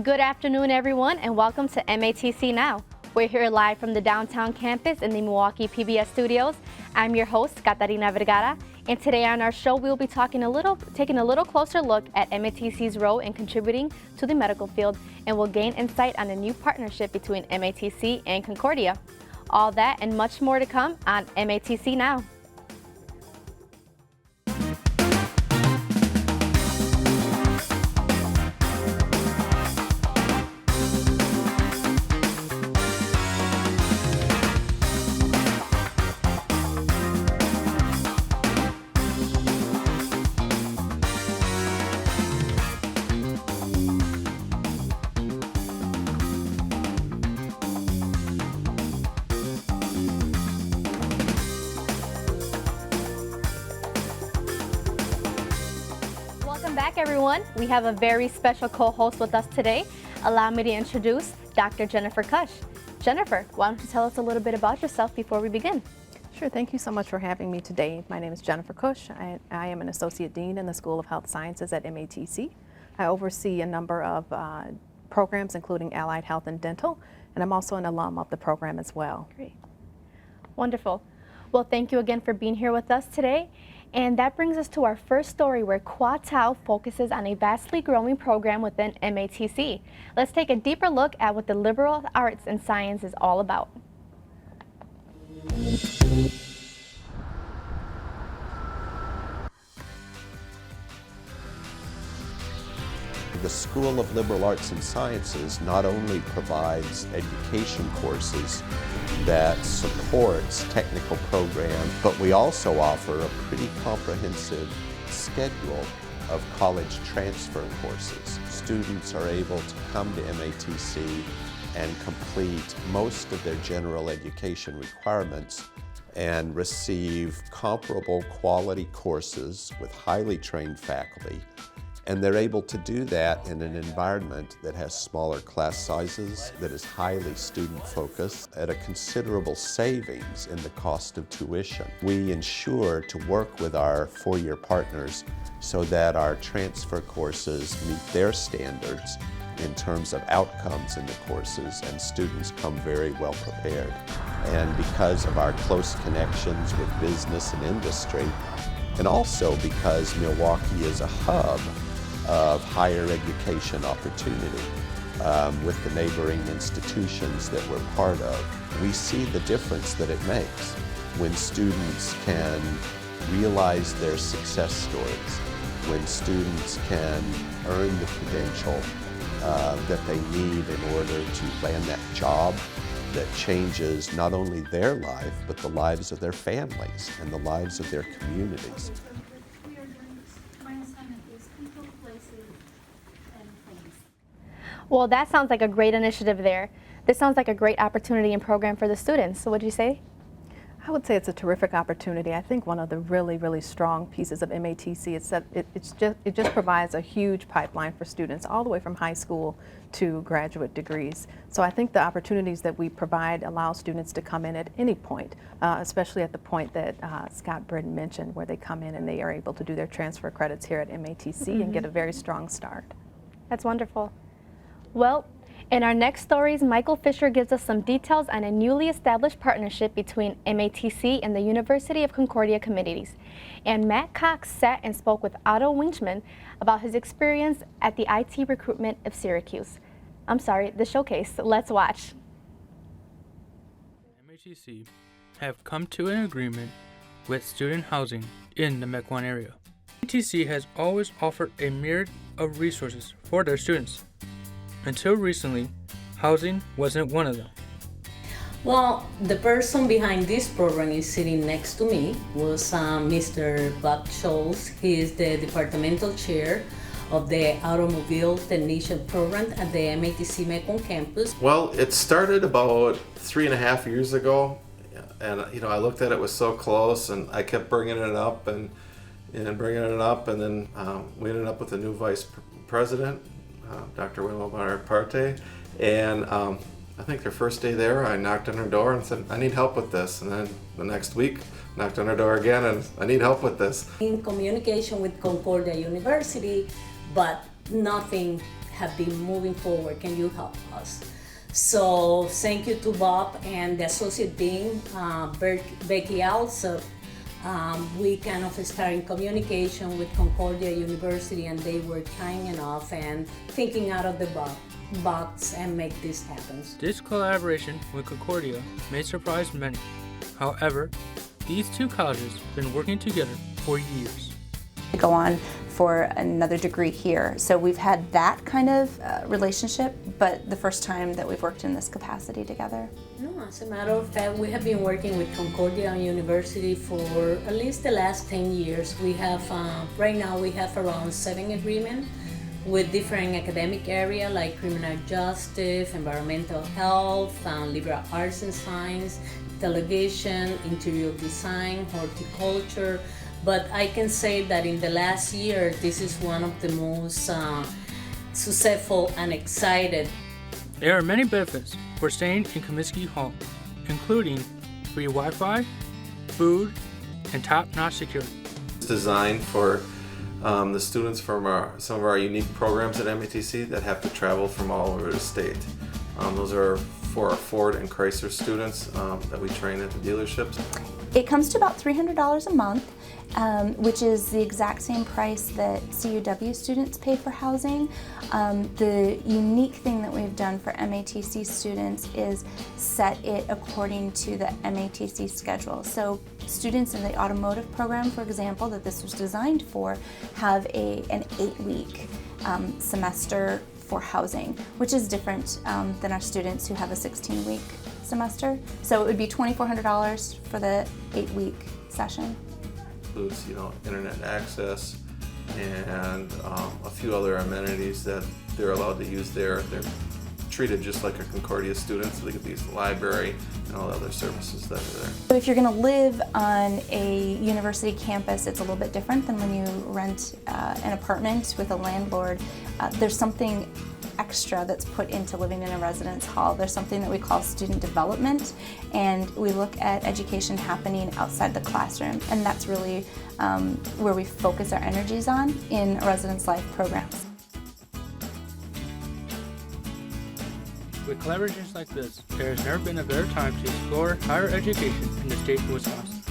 Good afternoon, everyone, and welcome to MATC Now. We're here live from the downtown campus in the Milwaukee PBS studios. I'm your host, Catarina Vergara, and today on our show, we'll be taking a little closer look at MATC's role in contributing to the medical field, and we'll gain insight on a new partnership between MATC and Concordia. All that and much more to come on MATC Now. Welcome back, everyone. We have a very special co-host with us today. Allow me to introduce Dr. Jennifer Cush. Jennifer, why don't you tell us a little bit about yourself before we begin? Sure, thank you so much for having me today. My name is Jennifer Cush. I am an Associate Dean in the School of Health Sciences at MATC. I oversee a number of programs, including Allied Health and Dental, and I'm also an alum of the program as well. Great. Wonderful. Well, thank you again for being here with us today. And that brings us to our first story, where Qua Tau focuses on a vastly growing program within MATC. Let's take a deeper look at what the liberal arts and science is all about. The School of Liberal Arts and Sciences not only provides education courses that supports technical programs, but we also offer a pretty comprehensive schedule of college transfer courses. Students are able to come to MATC and complete most of their general education requirements and receive comparable quality courses with highly trained faculty. And they're able to do that in an environment that has smaller class sizes, that is highly student-focused, at a considerable savings in the cost of tuition. We ensure to work with our four-year partners so that our transfer courses meet their standards in terms of outcomes in the courses, and students come very well prepared. And because of our close connections with business and industry, and also because Milwaukee is a hub of higher education opportunity with the neighboring institutions that we're part of, we see the difference that it makes when students can realize their success stories, when students can earn the credential that they need in order to land that job that changes not only their life, but the lives of their families and the lives of their communities. Well, that sounds like a great initiative there. This sounds like a great opportunity and program for the students. So what do you say? I would say it's a terrific opportunity. I think one of the really strong pieces of MATC is that it just provides a huge pipeline for students all the way from high school to graduate degrees. So I think the opportunities that we provide allow students to come in at any point, especially at the point that Scott Britton mentioned, where they come in and they are able to do their transfer credits here at MATC and get a very strong start. That's wonderful. Well, in our next stories, Michael Fisher gives us some details on a newly established partnership between MATC and the University of Concordia Communities. And Matt Cox sat and spoke with Otto Winchman about his experience at the IT recruitment of Syracuse. The showcase. Let's watch. MATC have come to an agreement with student housing in the MATC area. MATC has always offered a myriad of resources for their students. Until recently, housing wasn't one of them. Well, the person behind this program is sitting next to me was Mr. Bob Scholes. He is the departmental chair of the Automobile Technician Program at the MATC Macon campus. Well, it started about 3.5 years ago, and I looked at it was so close, and I kept bringing it up and bringing it up, and then we ended up with a new vice president, Dr. Willow Parte, and I think their first day there, I knocked on her door and said, I need help with this. And then the next week, knocked on her door again and I need help with this. In communication with Concordia University, but nothing have been moving forward. Can you help us? So thank you to Bob and the Associate Dean, Becky also. We kind of started in communication with Concordia University, and they were kind enough and thinking out of the box and make this happen. This collaboration with Concordia may surprise many. However, these two colleges have been working together for years. Go on for another degree here. So we've had that kind of relationship, but the first time that we've worked in this capacity together. No, as a matter of fact, we have been working with Concordia University for at least the last 10 years. We have, right now we have around 7 agreements with different academic areas like criminal justice, environmental health, liberal arts and science, television, interior design, horticulture. But I can say that in the last year, this is one of the most successful and excited. There are many benefits for staying in Comiskey Hall, including free Wi-Fi, food, and top-notch security. It's designed for the students from some of our unique programs at MATC that have to travel from all over the state. Those are for our Ford and Chrysler students that we train at the dealerships. It comes to about $300 a month, which is the exact same price that CUW students pay for housing. The unique thing that we've done for MATC students is set it according to the MATC schedule. So students in the automotive program, for example, that this was designed for, have an 8-week semester for housing, which is different than our students who have a 16-week semester. So it would be $2,400 for the 8-week session. Includes, internet access and a few other amenities that they're allowed to use there. They're treated just like a Concordia student, so they get to use the library and all the other services that are there. So if you're going to live on a university campus, it's a little bit different than when you rent an apartment with a landlord. There's something extra that's put into living in a residence hall. There's something that we call student development, and we look at education happening outside the classroom, and that's really where we focus our energies on in residence life programs. With collaborations like this, there has never been a better time to explore higher education in the state of Wisconsin.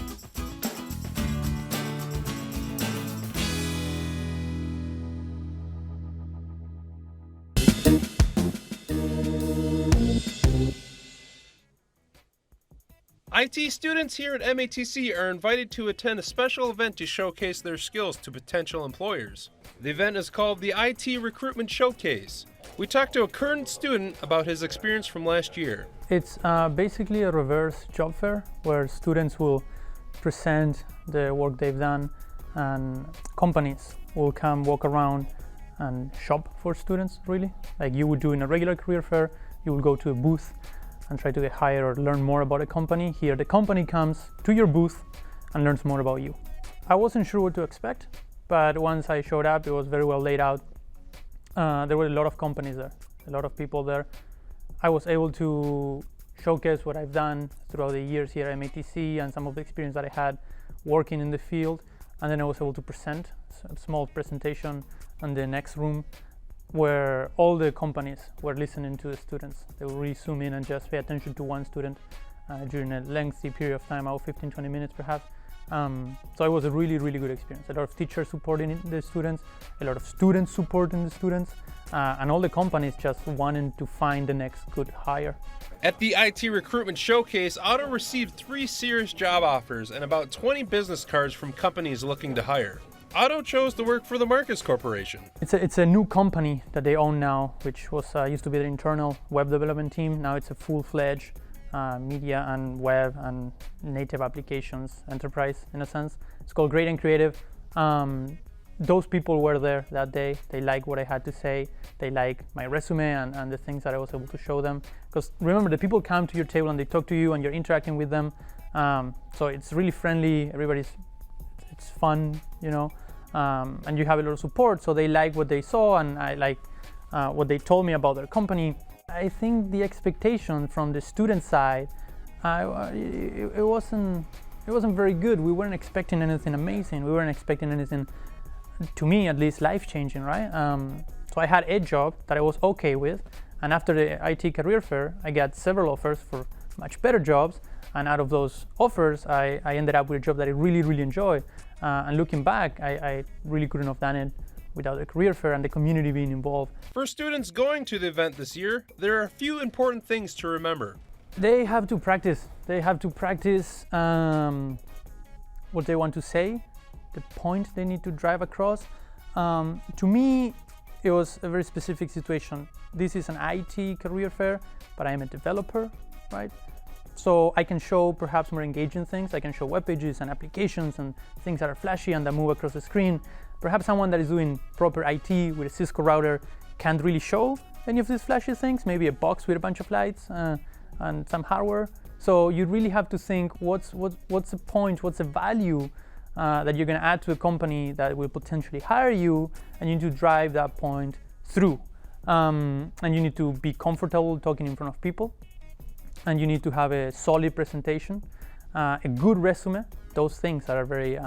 IT students here at MATC are invited to attend a special event to showcase their skills to potential employers. The event is called the IT Recruitment Showcase. We talked to a current student about his experience from last year. It's basically a reverse job fair where students will present the work they've done, and companies will come walk around and shop for students, really. Like you would do in a regular career fair, you would go to a booth and try to get hired or learn more about a company. Here the company comes to your booth and learns more about you. I wasn't sure what to expect, but once I showed up, it was very well laid out. There were a lot of companies there, a lot of people there. I was able to showcase what I've done throughout the years here at MATC and some of the experience that I had working in the field, and then I was able to present a small presentation in the next room where all the companies were listening to the students. They would really zoom in and just pay attention to one student during a lengthy period of time, about 15-20 minutes perhaps. So it was a really, really good experience. A lot of teachers supporting the students, a lot of students supporting the students, and all the companies just wanting to find the next good hire. At the IT Recruitment Showcase, Otto received 3 serious job offers and about 20 business cards from companies looking to hire. Otto chose to work for the Marcus Corporation. It's a new company that they own now, which was used to be their internal web development team. Now it's a full-fledged media and web and native applications enterprise, in a sense. It's called Great and Creative. Those people were there that day. They liked what I had to say. They liked my resume and the things that I was able to show them. Because remember, the people come to your table and they talk to you and you're interacting with them. So it's really friendly. It's fun, and you have a lot of support. So they like what they saw, and I like what they told me about their company. I think the expectation from the student side, it wasn't very good. We weren't expecting anything amazing. We weren't expecting anything, to me at least, life-changing, right? So I had a job that I was okay with, and after the IT career fair, I got several offers for much better jobs, and out of those offers, I ended up with a job that I really, really enjoy. And looking back, I really couldn't have done it without the career fair and the community being involved. For students going to the event this year, there are a few important things to remember. They have to practice. They have to practice what they want to say, the point they need to drive across. To me, it was a very specific situation. This is an IT career fair, but I am a developer, right? So I can show perhaps more engaging things. I can show web pages and applications and things that are flashy and that move across the screen. Perhaps someone that is doing proper IT with a Cisco router can't really show any of these flashy things, maybe a box with a bunch of lights and some hardware. So you really have to think what's the point, what's the value that you're going to add to a company that will potentially hire you, and you need to drive that point through. And you need to be comfortable talking in front of people, and you need to have a solid presentation, a good resume, those things that are very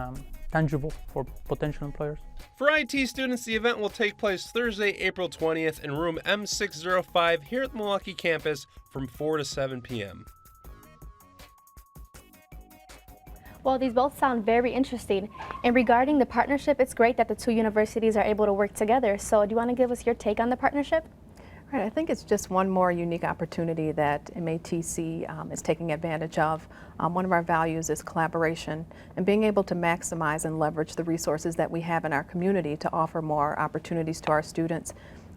tangible for potential employers. For IT students, the event will take place Thursday, April 20th in room M605 here at the Milwaukee campus from 4 to 7 p.m. Well, these both sound very interesting. And regarding the partnership, it's great that the two universities are able to work together. So do you want to give us your take on the partnership? Right, I think it's just one more unique opportunity that MATC is taking advantage of. One of our values is collaboration and being able to maximize and leverage the resources that we have in our community to offer more opportunities to our students.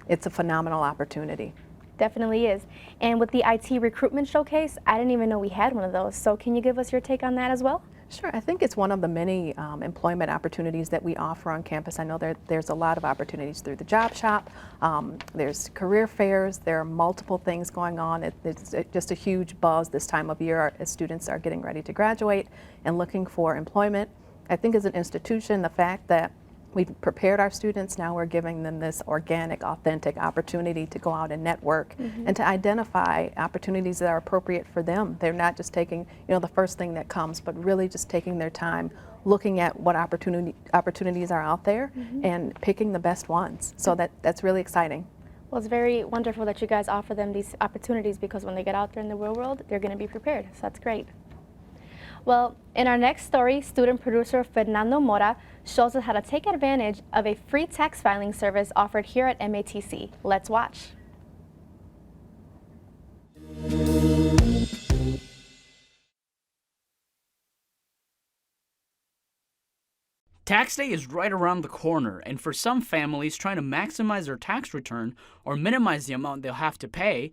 It's a phenomenal opportunity. Definitely is. And with the IT recruitment showcase, I didn't even know we had one of those. So can you give us your take on that as well? Sure, I think it's one of the many employment opportunities that we offer on campus. I know there's a lot of opportunities through the job shop, there's career fairs, there are multiple things going on. It's just a huge buzz this time of year as students are getting ready to graduate and looking for employment. I think as an institution, the fact that we've prepared our students, now we're giving them this organic, authentic opportunity to go out and network and to identify opportunities that are appropriate for them. They're not just taking, the first thing that comes, but really just taking their time, looking at what opportunities are out there and picking the best ones. So that's really exciting. Well, it's very wonderful that you guys offer them these opportunities, because when they get out there in the real world, they're going to be prepared. So that's great. Well, in our next story, student producer Fernando Mora shows us how to take advantage of a free tax filing service offered here at MATC. Let's watch. Tax day is right around the corner, and for some families trying to maximize their tax return or minimize the amount they'll have to pay,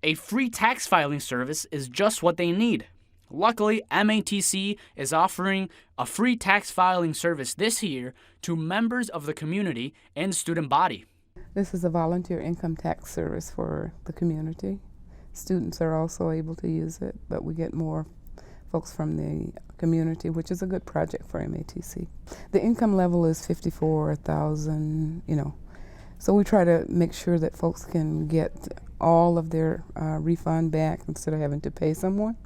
a free tax filing service is just what they need. Luckily, MATC is offering a free tax filing service this year to members of the community and student body. This is a volunteer income tax service for the community. Students are also able to use it, but we get more folks from the community, which is a good project for MATC. The income level is $54,000, so we try to make sure that folks can get all of their refund back instead of having to pay someone.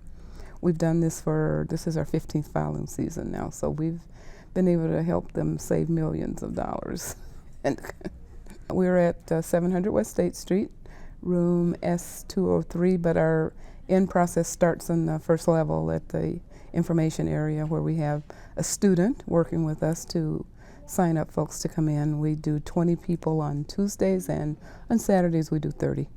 We've done this is our 15th filing season now, so we've been able to help them save millions of dollars. And we're at 700 West State Street, room S203, but our in-process starts on the first level at the information area, where we have a student working with us to sign up folks to come in. We do 20 people on Tuesdays, and on Saturdays we do 30.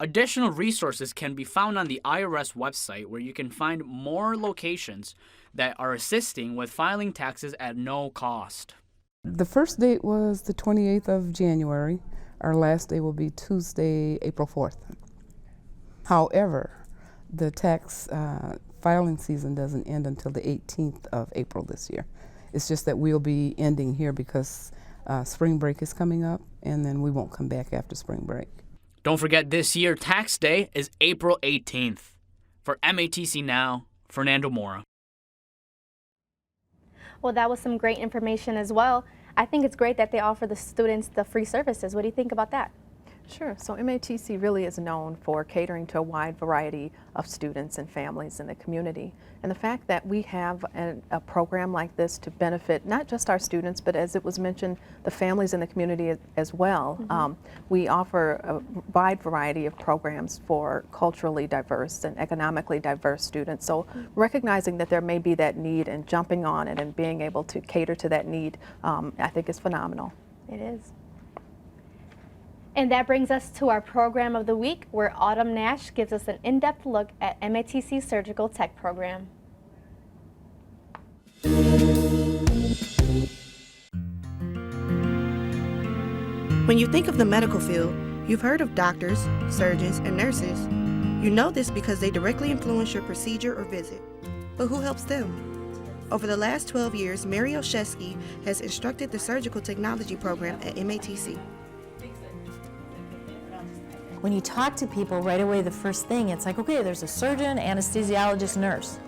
Additional resources can be found on the IRS website, where you can find more locations that are assisting with filing taxes at no cost. The first date was the 28th of January. Our last day will be Tuesday, April 4th. However, the tax filing season doesn't end until the 18th of April this year. It's just that we'll be ending here because spring break is coming up, and then we won't come back after spring break. Don't forget, this year, tax day is April 18th. For MATC Now, Fernando Mora. Well, that was some great information as well. I think it's great that they offer the students the free services. What do you think about that? Sure. So MATC really is known for catering to a wide variety of students and families in the community. And the fact that we have a program like this to benefit not just our students, but as it was mentioned, the families in the community as well. We offer a wide variety of programs for culturally diverse and economically diverse students. So recognizing that there may be that need and jumping on it and being able to cater to that need, I think is phenomenal. It is. And that brings us to our program of the week, where Autumn Nash gives us an in-depth look at MATC's Surgical Tech program. When you think of the medical field, you've heard of doctors, surgeons, and nurses. You know this because they directly influence your procedure or visit. But who helps them? Over the last 12 years, Mary Olszewski has instructed the Surgical Technology program at MATC. When you talk to people right away, the first thing, it's like, okay, there's a surgeon, anesthesiologist, nurse.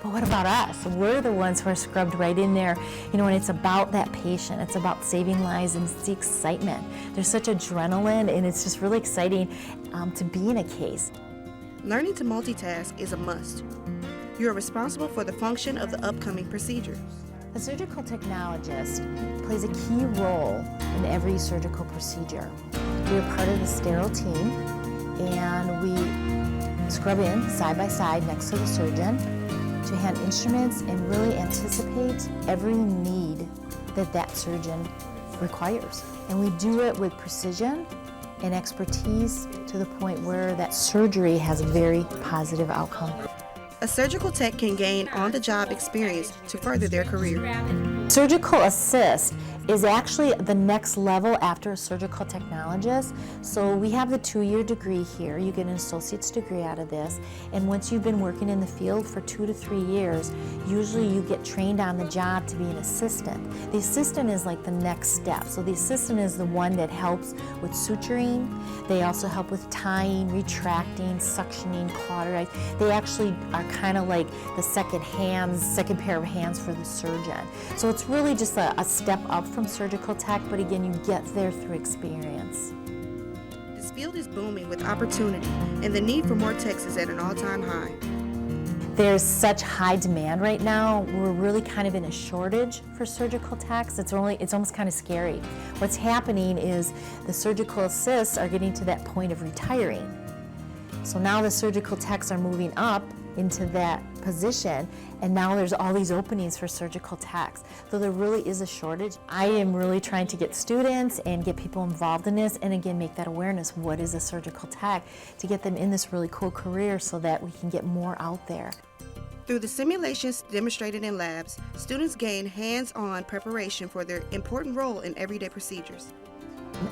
But what about us? We're the ones who are scrubbed right in there, you know, and it's about that patient. It's about saving lives, and it's the excitement. There's such adrenaline, and it's just really exciting to be in a case. Learning to multitask is a must. You are responsible for the function of the upcoming procedure. The surgical technologist plays a key role in every surgical procedure. We are part of the sterile team, and we scrub in side by side next to the surgeon to hand instruments and really anticipate every need that that surgeon requires. And we do it with precision and expertise to the point where that surgery has a very positive outcome. A surgical tech can gain on-the-job experience to further their career. Surgical assist is actually the next level after a surgical technologist. So we have the 2-year degree here. You get an associate's degree out of this. And once you've been working in the field for 2 to 3 years, usually you get trained on the job to be an assistant. The assistant is like the next step. So the assistant is the one that helps with suturing. They also help with tying, retracting, suctioning, cauterizing. They actually are kind of like the second pair of hands for the surgeon. So it's really just a step up from surgical tech, but again, you get there through experience. This field is booming with opportunity, and the need for more techs is at an all-time high. There's such high demand right now. We're really kind of in a shortage for surgical techs. It's almost kind of scary. What's happening is the surgical assists are getting to that point of retiring. So now the surgical techs are moving up into that position, and now there's all these openings for surgical techs. So there really is a shortage. I am really trying to get students and get people involved in this, and again, make that awareness. What is a surgical tech? To get them in this really cool career so that we can get more out there. Through the simulations demonstrated in labs, students gain hands-on preparation for their important role in everyday procedures.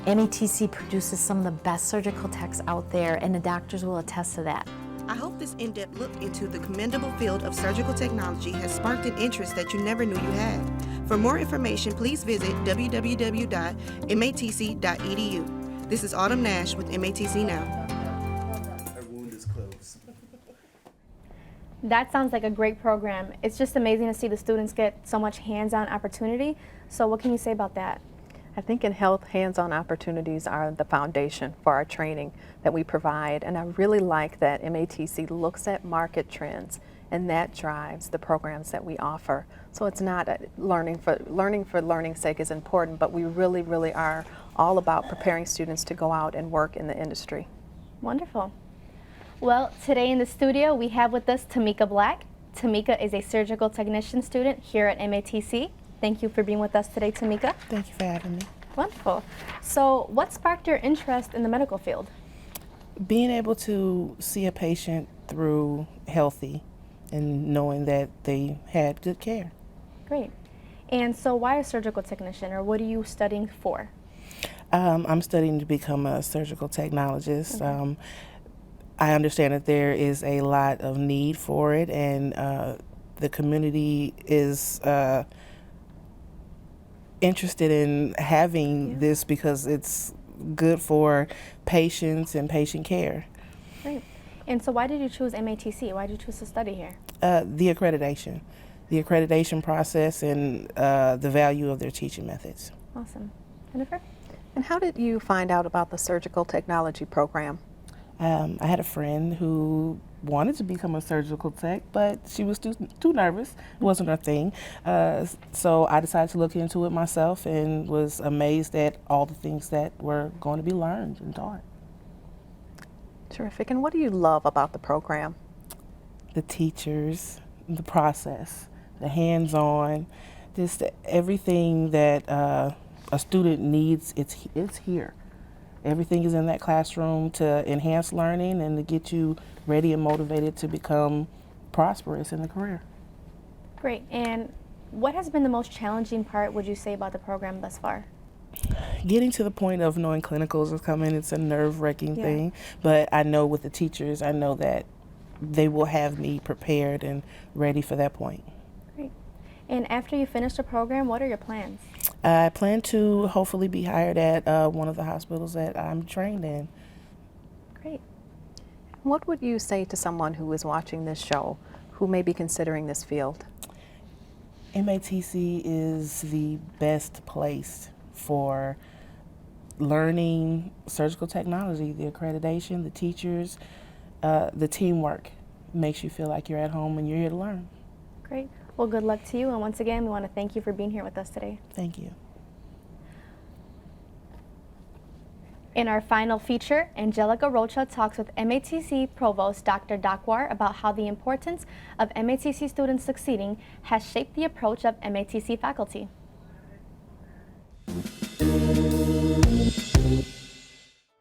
MATC produces some of the best surgical techs out there, and the doctors will attest to that. I hope this in-depth look into the commendable field of surgical technology has sparked an interest that you never knew you had. For more information, please visit www.matc.edu. This is Autumn Nash with MATC Now. Her wound is closed. That sounds like a great program. It's just amazing to see the students get so much hands-on opportunity. So what can you say about that? I think in health, hands-on opportunities are the foundation for our training that we provide, and I really like that MATC looks at market trends, and that drives the programs that we offer. So it's not learning for learning's sake is important, but we really, really are all about preparing students to go out and work in the industry. Wonderful. Well, today in the studio we have with us Tamika Black. Tamika is a surgical technician student here at MATC. Thank you for being with us today, Tamika. Thank you for having me. Wonderful. So what sparked your interest in the medical field? Being able to see a patient through healthy and knowing that they had good care. Great. And so why a surgical technician, or what are you studying for? I'm studying to become a surgical technologist. Okay. I understand that there is a lot of need for it, and the community is interested in having this because it's good for patients and patient care. Great. And so why did you choose MATC? Why did you choose to study here? The accreditation process and the value of their teaching methods. Awesome. Jennifer? And how did you find out about the surgical technology program? I had a friend who wanted to become a surgical tech, but she was too nervous. It wasn't her thing. So I decided to look into it myself and was amazed at all the things that were going to be learned and taught. Terrific. And what do you love about the program? The teachers, the process, the hands-on, just everything that a student needs, it's here. Everything is in that classroom to enhance learning and to get you ready and motivated to become prosperous in the career. Great. And what has been the most challenging part, would you say, about the program thus far? Getting to the point of knowing clinicals are coming, it's a nerve-wracking thing, but I know with the teachers, I know that they will have me prepared and ready for that point. Great. And after you finish the program, what are your plans? I plan to hopefully be hired at one of the hospitals that I'm trained in. Great. What would you say to someone who is watching this show who may be considering this field? MATC is the best place for learning surgical technology. The accreditation, the teachers, the teamwork makes you feel like you're at home and you're here to learn. Great. Well, good luck to you, and once again, we want to thank you for being here with us today. Thank you. In our final feature, Angelica Rocha talks with MATC Provost Dr. Dakwar about how the importance of MATC students succeeding has shaped the approach of MATC faculty.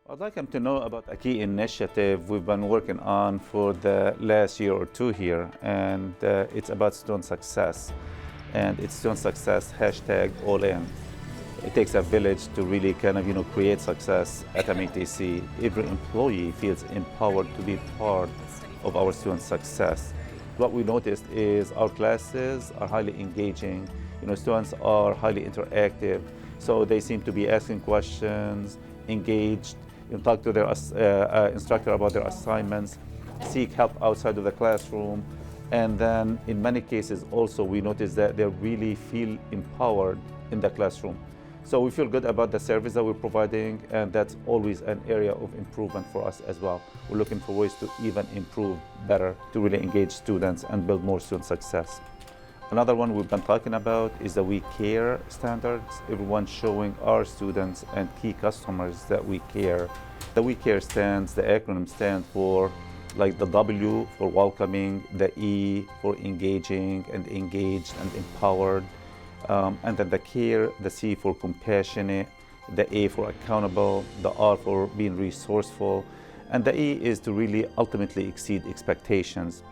I'd like them to know about a key initiative we've been working on for the last year or two here, and it's about student success. And it's student success #AllIn. It takes a village to really kind of, create success at MATC. Every employee feels empowered to be part of our student success. What we noticed is our classes are highly engaging. Students are highly interactive, so they seem to be asking questions, engaged, talk to their instructor about their assignments, seek help outside of the classroom, and then in many cases also we notice that they really feel empowered in the classroom. So we feel good about the service that we're providing, and that's always an area of improvement for us as well. We're looking for ways to even improve better, to really engage students and build more student success. Another one we've been talking about is the We Care standards. Everyone showing our students and key customers that we care. The We Care the acronym stands for like the W for welcoming, the E for engaging and engaged and empowered, and then the care, the C for compassionate, the A for accountable, the R for being resourceful, and the E is to really ultimately exceed expectations.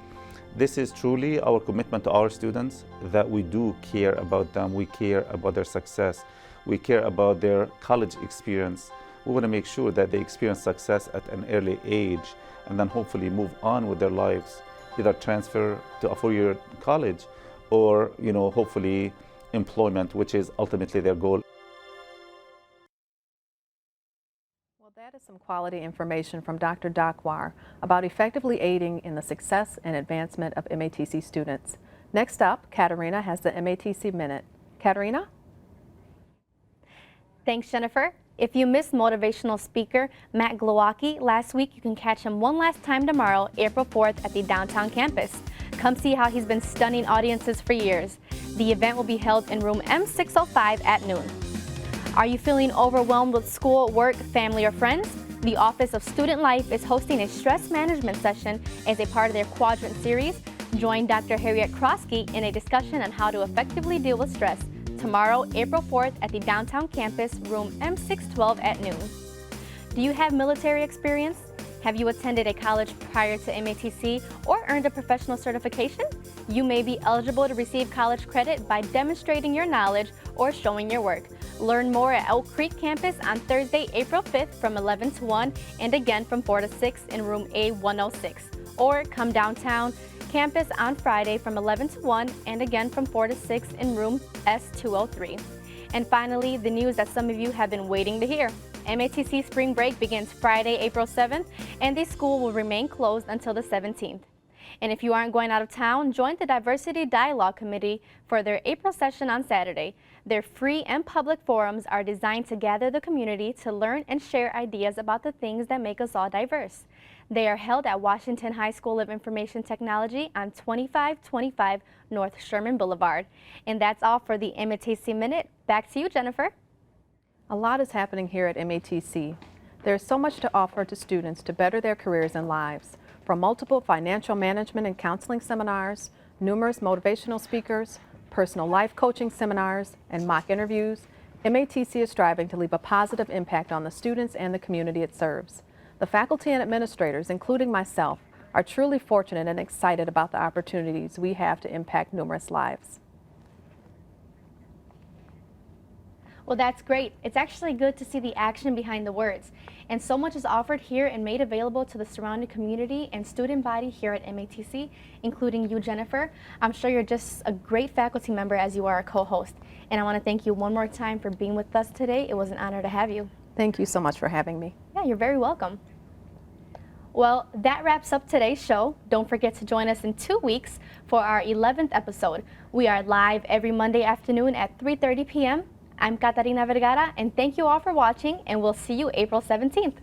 This is truly our commitment to our students, that we do care about them, we care about their success, we care about their college experience. We want to make sure that they experience success at an early age and then hopefully move on with their lives, either transfer to a four-year college or, hopefully employment, which is ultimately their goal. That is some quality information from Dr. Dakwar about effectively aiding in the success and advancement of MATC students. Next up, Katerina has the MATC Minute. Katerina? Thanks, Jennifer. If you missed motivational speaker Matt Glowacki last week, you can catch him one last time tomorrow, April 4th at the downtown campus. Come see how he's been stunning audiences for years. The event will be held in room M605 at noon. Are you feeling overwhelmed with school, work, family, or friends? The Office of Student Life is hosting a stress management session as a part of their Quadrant series. Join Dr. Harriet Krosky in a discussion on how to effectively deal with stress tomorrow, April 4th at the downtown campus, room M612 at noon. Do you have military experience? Have you attended a college prior to MATC or earned a professional certification? You may be eligible to receive college credit by demonstrating your knowledge or showing your work. Learn more at Oak Creek campus on Thursday, April 5th from 11 to 1 and again from 4 to 6 in room A106. Or come downtown campus on Friday from 11 to 1 and again from 4 to 6 in room S203. And finally, the news that some of you have been waiting to hear. MATC spring break begins Friday, April 7th, and the school will remain closed until the 17th. And if you aren't going out of town, join the Diversity Dialogue Committee for their April session on Saturday. Their free and public forums are designed to gather the community to learn and share ideas about the things that make us all diverse. They are held at Washington High School of Information Technology on 2525 North Sherman Boulevard. And that's all for the MATC Minute. Back to you, Jennifer. A lot is happening here at MATC. There's so much to offer to students to better their careers and lives. From multiple financial management and counseling seminars, numerous motivational speakers, personal life coaching seminars, and mock interviews, MATC is striving to leave a positive impact on the students and the community it serves. The faculty and administrators, including myself, are truly fortunate and excited about the opportunities we have to impact numerous lives. Well, that's great. It's actually good to see the action behind the words. And so much is offered here and made available to the surrounding community and student body here at MATC, including you, Jennifer. I'm sure you're just a great faculty member as you are a co-host. And I want to thank you one more time for being with us today. It was an honor to have you. Thank you so much for having me. Yeah, you're very welcome. Well, that wraps up today's show. Don't forget to join us in 2 weeks for our 11th episode. We are live every Monday afternoon at 3:30 p.m. I'm Catarina Vergara, and thank you all for watching, and we'll see you April 17th.